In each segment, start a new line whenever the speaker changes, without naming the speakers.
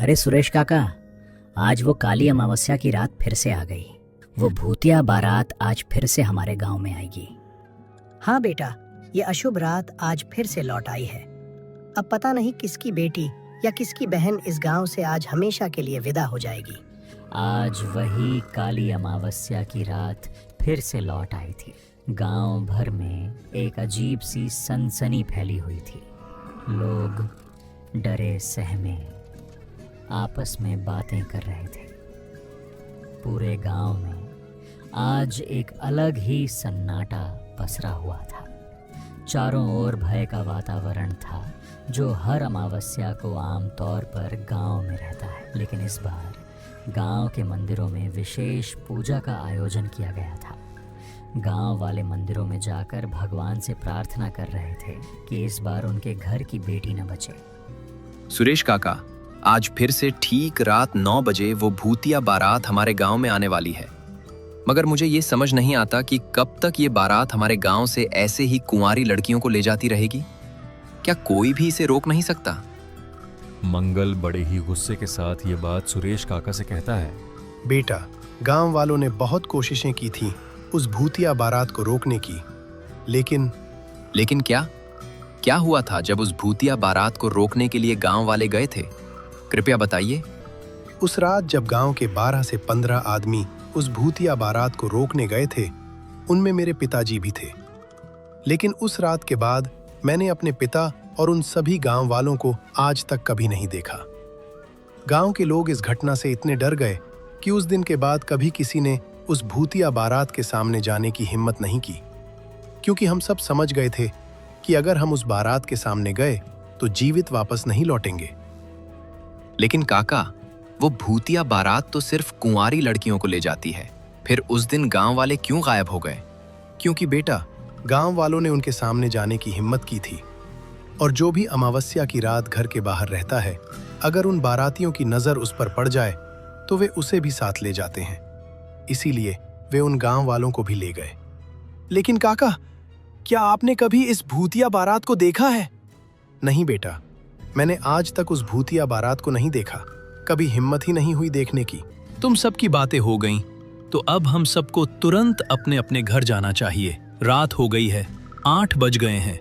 अरे सुरेश काका, आज वो काली अमावस्या की रात फिर से आ गई। वो भूतिया बारात आज फिर से हमारे गांव में आएगी।
हाँ बेटा, ये अशुभ रात आज फिर से लौट आई है। अब पता नहीं किसकी बेटी या किसकी बहन इस गांव से आज हमेशा के लिए विदा हो जाएगी।
आज वही काली अमावस्या की रात फिर से लौट आई थी। गांव भर में एक अजीब सी सनसनी फैली हुई थी। लोग डरे सहमे आपस में बातें कर रहे थे। पूरे गांव में आज एक अलग ही सन्नाटा पसरा हुआ था। चारों ओर भय का वातावरण था जो हर अमावस्या को आमतौर पर गांव में रहता है, लेकिन इस बार गांव के मंदिरों में विशेष पूजा का आयोजन किया गया था। गांव वाले मंदिरों में जाकर भगवान से प्रार्थना कर रहे थे कि इस बार उनके घर की बेटी न बचे।
सुरेश काका, आज फिर से ठीक रात 9 बजे वो भूतिया बारात हमारे गांव में आने वाली है। मगर मुझे ये समझ नहीं आता कि कब तक ये बारात हमारे गांव से ऐसे ही कुंवारी लड़कियों को ले जाती रहेगी। क्या कोई भी इसे रोक नहीं सकता?
मंगल बड़े ही गुस्से के साथ ये बात सुरेश काका से कहता है।
बेटा, गांव वालों ने बहुत कोशिशें की थी उस भूतिया बारात को रोकने की, लेकिन
क्या हुआ था जब उस भूतिया बारात को रोकने के लिए गांव वाले गए थे? कृपया बताइए।
उस रात जब गांव के 12 से 15 आदमी उस भूतिया बारात को रोकने गए थे, उनमें मेरे पिताजी भी थे। लेकिन उस रात के बाद मैंने अपने पिता और उन सभी गांव वालों को आज तक कभी नहीं देखा। गांव के लोग इस घटना से इतने डर गए कि उस दिन के बाद कभी किसी ने उस भूतिया बारात के सामने जाने की हिम्मत नहीं की, क्योंकि हम सब समझ गए थे कि अगर हम उस बारात के सामने गए तो जीवित वापस नहीं लौटेंगे।
लेकिन काका, वो भूतिया बारात तो सिर्फ कुंवारी लड़कियों को ले जाती है। फिर उस दिन गांव वाले क्यों गायब हो गए?
क्योंकि बेटा, गांव वालों ने उनके सामने जाने की हिम्मत की थी, और जो भी अमावस्या की रात घर के बाहर रहता है, अगर उन बारातियों की नजर उस पर पड़ जाए तो वे उसे भी साथ ले जाते हैं। इसीलिए वे उन गांव वालों को भी ले गए।
लेकिन काका, क्या आपने कभी इस भूतिया बारात को देखा है?
नहीं बेटा, मैंने आज तक उस भूतिया बारात को नहीं देखा। कभी हिम्मत ही नहीं हुई देखने की।
तुम सबकी बातें हो गईं, तो अब हम सबको तुरंत अपने अपने घर जाना चाहिए। रात हो गई है, 8 बज गए हैं।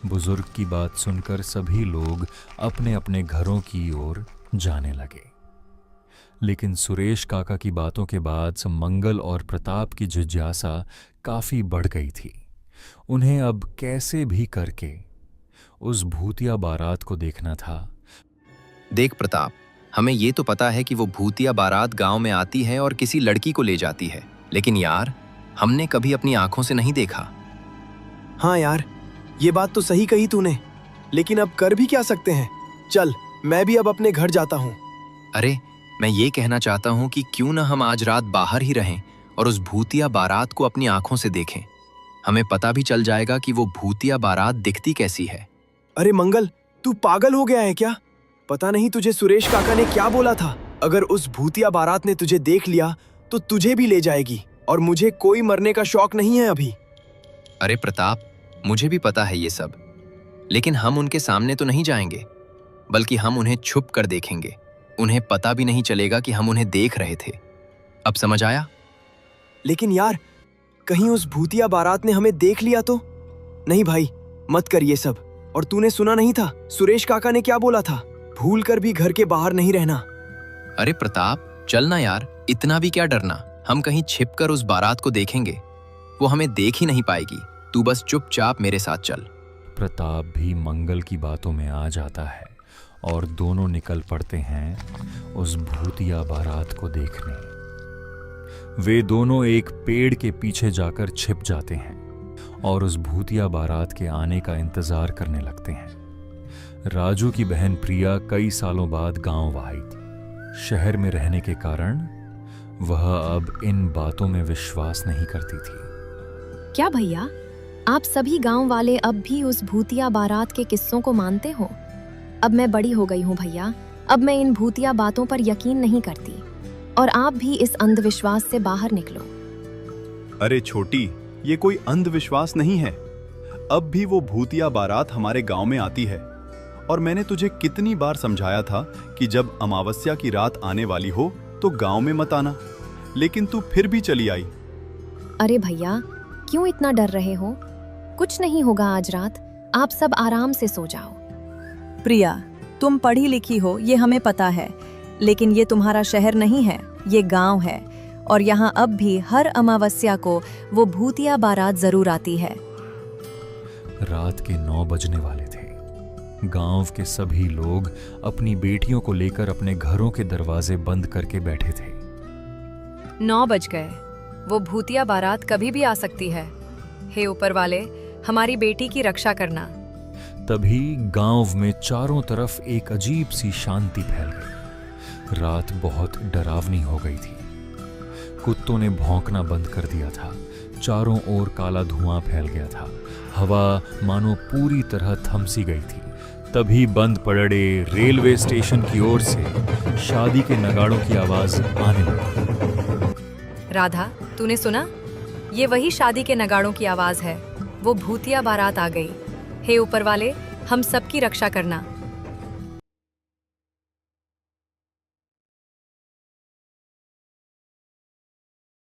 बुजुर्ग की बात सुनकर सभी लोग अपने अपने घरों की ओर जाने लगे। लेकिन सुरेश काका की बातों के बाद मंगल और प्रताप की जिज्ञासा काफी बढ़ गई थी। उन्हें अब कैसे भी करके उस भूतिया बारात को देखना था।
देख प्रताप, हमें ये तो पता है कि वो भूतिया बारात गांव में आती है और किसी लड़की को ले जाती है, लेकिन यार, हमने कभी अपनी आंखों से नहीं देखा।
हाँ यार, ये बात तो सही कही तूने, लेकिन अब कर भी क्या सकते हैं। चल, मैं भी अब अपने घर जाता हूँ।
अरे, मैं ये कहना चाहता हूँ कि क्यों ना हम आज रात बाहर ही रहें और उस भूतिया बारात को अपनी आंखों से देखें। हमें पता भी चल जाएगा कि वो भूतिया बारात दिखती कैसी है।
अरे मंगल, तू पागल हो गया है क्या? पता नहीं तुझे सुरेश काका ने क्या बोला था। अगर उस भूतिया बारात ने तुझे देख लिया तो तुझे भी ले जाएगी, और मुझे कोई मरने का शौक नहीं है अभी।
अरे प्रताप, मुझे भी पता है ये सब, लेकिन हम उनके सामने तो नहीं जाएंगे, बल्कि हम उन्हें छुप कर देखेंगे। उन्हें पता भी नहीं चलेगा कि हम उन्हें देख रहे थे। अब समझ आया?
लेकिन यार, कहीं उस भूतिया बारात ने हमें देख लिया तो? नहीं भाई, मत कर ये सब। और तूने सुना नहीं था सुरेश काका ने क्या बोला था? भूल कर भी घर के बाहर नहीं रहना।
अरे प्रताप, चलना यार, इतना भी क्या डरना। हम कहीं छिपकर उस बारात को देखेंगे, वो हमें देख ही नहीं पाएगी। तू बस चुपचाप मेरे साथ चल।
प्रताप भी मंगल की बातों में आ जाता है और दोनों निकल पड़ते हैं उस भूतिया बारात को देखने। वे दोनों एक पेड़ के पीछे जाकर छिप जाते हैं और उस भूतिया बारात के आने का इंतजार करने लगते हैं। राजू की बहन प्रिया कई सालों बाद गांव आई थी। शहर में रहने के कारण वह अब इन बातों में विश्वास नहीं करती थी।
क्या भैया, आप सभी गांव वाले अब भी उस भूतिया बारात के किस्सों को मानते हो? अब मैं बड़ी हो गई हूँ भैया, अब मैं इन भूतिया बातों पर यकीन नहीं करती, और आप भी इस अंधविश्वास से बाहर निकलो।
अरे छोटी, ये कोई अंधविश्वास नहीं है। अब भी वो भूतिया बारात हमारे गांव में आती है, और मैंने तुझे कितनी बार समझाया था कि जब अमावस्या की रात आने वाली हो तो गांव में मत आना, लेकिन तू फिर भी चली आई।
अरे भैया, क्यों इतना डर रहे हो? कुछ नहीं होगा आज रात, आप सब आराम से सो जाओ।
प्रिया, तुम पढ़ी लिखी हो ये हमें पता है, लेकिन ये तुम्हारा शहर नहीं है, ये गांव है। और यहाँ अब भी हर अमावस्या को वो भूतिया बारात जरूर आती है।
रात के 9 बजने वाले थे। गांव के सभी लोग अपनी बेटियों को लेकर अपने घरों के दरवाजे बंद करके बैठे थे।
9 बज गए, वो भूतिया बारात कभी भी आ सकती है। हे ऊपर वाले, हमारी बेटी की रक्षा करना।
तभी गांव में चारों तरफ एक अजीब सी शांति फैल गई। रात बहुत डरावनी हो गई थी। कुत्तों ने भौंकना बंद कर दिया था। चारों ओर काला धुआं फैल गया था। हवा मानो पूरी तरह थम सी गई थी। तभी बंद पड़े रेलवे स्टेशन की ओर से शादी के नगाड़ों की आवाज आने लगी।
राधा, तूने सुना? ये वही शादी के नगाड़ों की आवाज है। वो भूतिया बारात आ गई। हे ऊपर वाले, हम सबकी रक्षा करना।